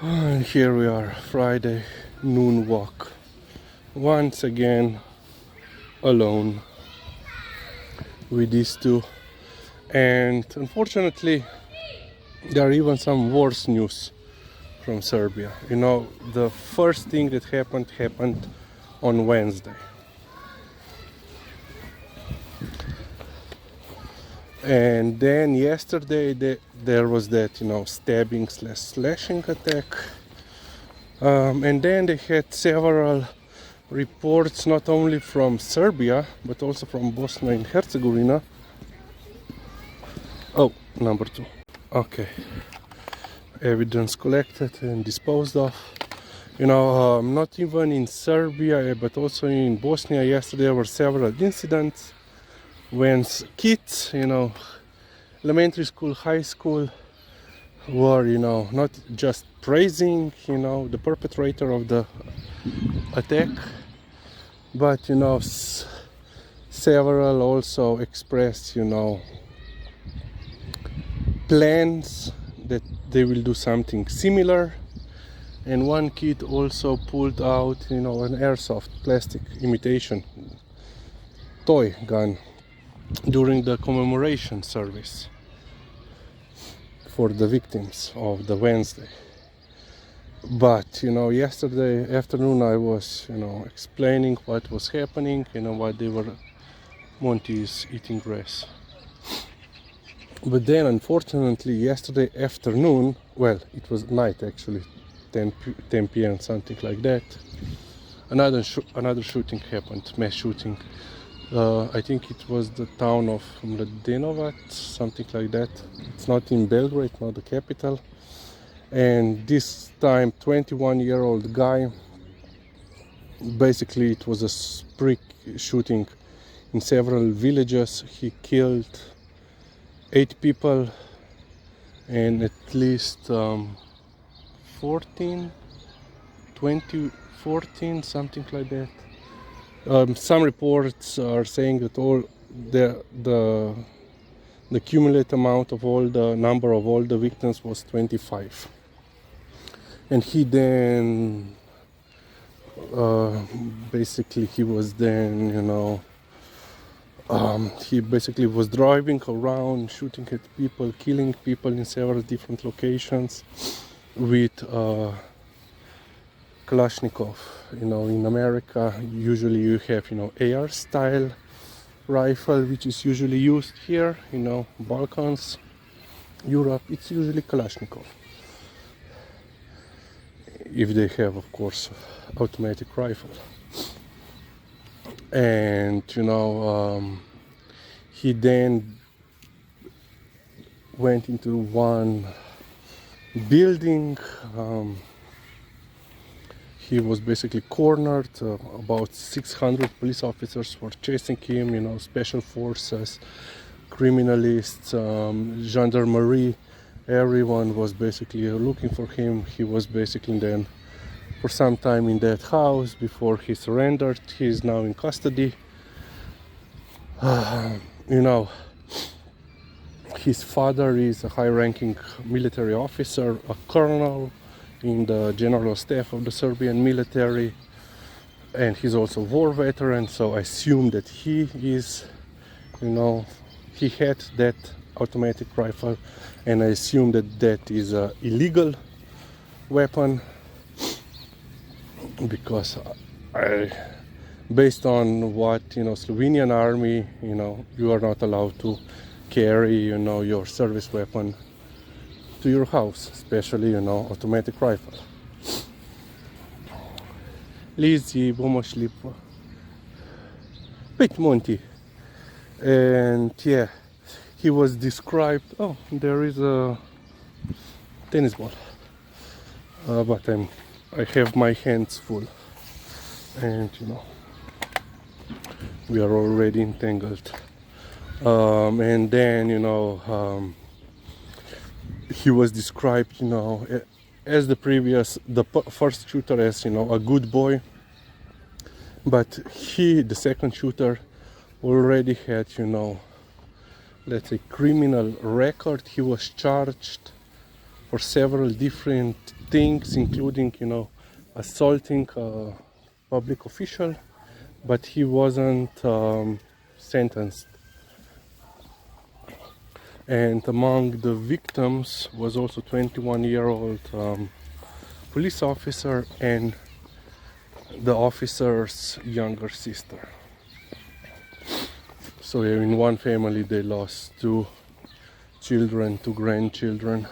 And here we are, Friday noon walk. Once again, alone with these two. And unfortunately, there are even some worse news from Serbia. You know, the first thing that happened on Wednesday. And then yesterday there was that, stabbing / slashing attack. And then they had several reports not only from Serbia but also from Bosnia and Herzegovina. Oh, number 2. Okay. Evidence collected and disposed of. Not even in Serbia but also in Bosnia yesterday there were several incidents when kids, elementary school, high school, were, not just praising, the perpetrator of the attack, but, several also expressed, plans that they will do something similar. And one kid also pulled out, an airsoft plastic imitation toy gun during the commemoration service for the victims of the Wednesday. But yesterday afternoon I was explaining what was happening, what they were. Monty is eating grass. But then unfortunately yesterday afternoon, well, it was night actually, 10 p.m. something like that, another shooting happened, mass shooting. I think it was the town of Mladenovac, something like that. It's not in Belgrade, not the capital. And this time 21-year-old guy, basically it was a spree shooting in several villages. He killed 8 people and at least 14, something like that. Some reports are saying that all the cumulative amount of all the number of all the victims was 25. And he then basically he was then he basically was driving around, shooting at people, killing people in several different locations with Kalashnikov. In America usually you have AR style rifle, which is usually used here, Balkans, Europe, it's usually Kalashnikov, if they have, of course, automatic rifle. And he then went into one building. He was basically cornered. About 600 police officers were chasing him, special forces, criminalists, gendarmerie. Everyone was basically looking for him. He was basically then for some time in that house before he surrendered. He is now in custody. His father is a high-ranking military officer, a colonel in the general staff of the Serbian military, and he's also a war veteran, so I assume that he is, he had that automatic rifle, and I assume that that is a illegal weapon, because based on what Slovenian army, you are not allowed to carry your service weapon to your house, especially automatic rifle. Lizi, bomo šli po pet Monty. And yeah, he was described. Oh, there is a tennis ball, but I have my hands full, and we are already entangled. And then he was described as the first shooter, as a good boy, but the second shooter, already had let's say criminal record. He was charged for several different things, including, you know, assaulting a public official, but he wasn't sentenced. And among the victims was also 21-year-old police officer and the officer's younger sister. So in one family they lost 2 children, 2 grandchildren.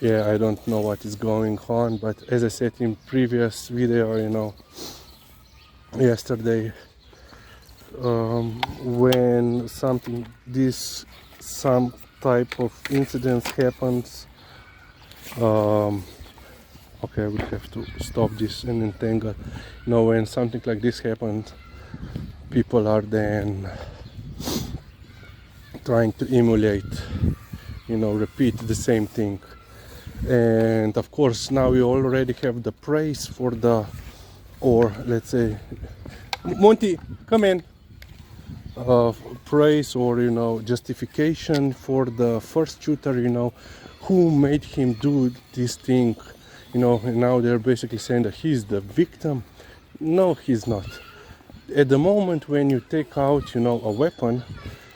Yeah, I don't know what is going on, but as I said in previous video, you know, yesterday, when some type of incident happens, okay, we have to stop this and entangle. You know, when something like this happens, people are then trying to emulate, you know, repeat the same thing. And of course now we already have the praise for the, or let's say, Monty, come in, praise or, you know, justification for the first shooter, you know, who made him do this thing, you know. And now they're basically saying that he's the victim. No, he's not. At the moment when you take out, you know, a weapon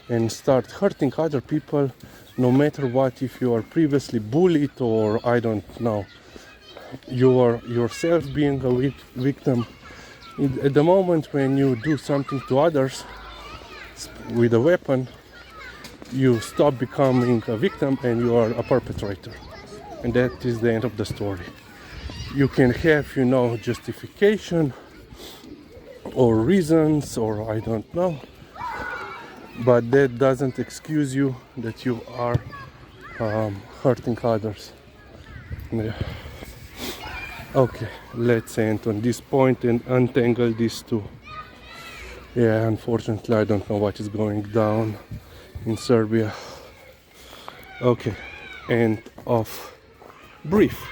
and start hurting other people, no matter what, if you are previously bullied or I don't know, you are yourself being a victim, at the moment when you do something to others with a weapon, you stop becoming a victim and you are a perpetrator. And that is the end of the story. You can have, you know, justification or reasons or I don't know, but that doesn't excuse you that you are hurting others. Yeah. Okay, let's end on this point and untangle these two. Yeah, unfortunately I don't know what is going down in Serbia. Okay, end of brief.